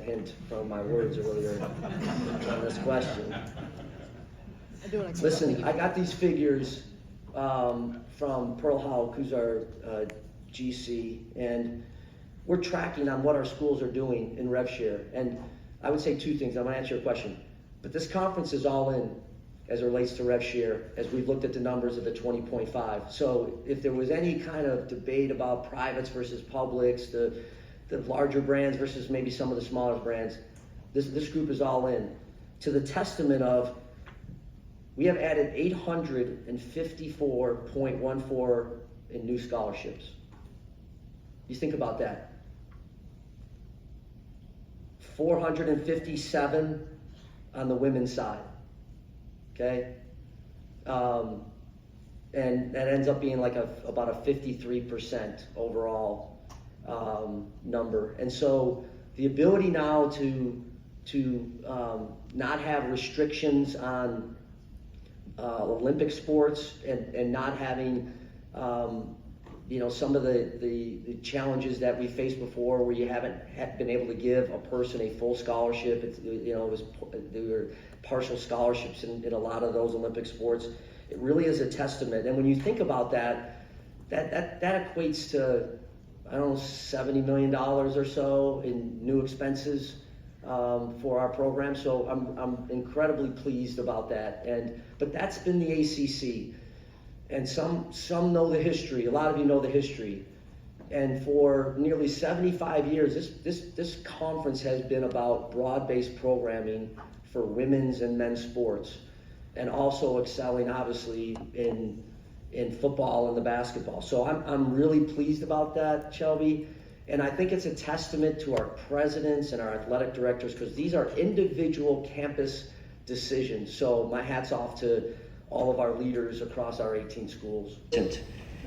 hint from my words earlier on this question. Listen, I got these figures from Pearl Hauk, who's our GC, and we're tracking on what our schools are doing in RevShare. And I would say two things. I'm going to answer your question. But this conference is all in as it relates to RevShare, as we've looked at the numbers of the 20.5. So if there was any kind of debate about privates versus publics, the larger brands versus maybe some of the smaller brands, this group is all in. To the testament of, we have added 854.14 in new scholarships. You think about that. 457 on the women's side, okay? And that ends up being like about a 53% overall number. And so the ability now to not have restrictions on Olympic sports and not having some of the challenges that we faced before, where you haven't been able to give a person a full scholarship. There were partial scholarships in a lot of those Olympic sports. It really is a testament. And when you think about that equates to, I don't know, $70 million or so in new expenses for our program. So I'm incredibly pleased about that. But that's been the ACC. And some know the history. A lot of you know the history. And for nearly 75 years, this conference has been about broad-based programming for women's and men's sports, and also excelling, obviously, in football and the basketball. So I'm really pleased about that, Shelby. And I think it's a testament to our presidents and our athletic directors, because these are individual campus decisions. So my hat's off to all of our leaders across our 18 schools.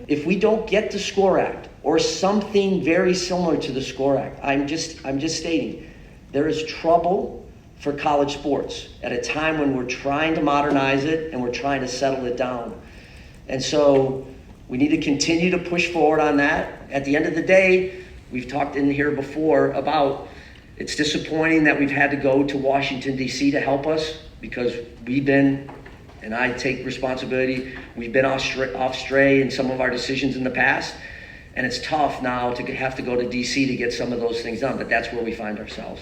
If we don't get the SCORE Act or something very similar to the SCORE Act, I'm just stating, there is trouble for college sports at a time when we're trying to modernize it and we're trying to settle it down. And so we need to continue to push forward on that. At the end of the day, we've talked in here before about, it's disappointing that we've had to go to Washington, D.C. to help us, because we've been, and I take responsibility, we've been off stray in some of our decisions in the past, and it's tough now to have to go to D.C. to get some of those things done, but that's where we find ourselves.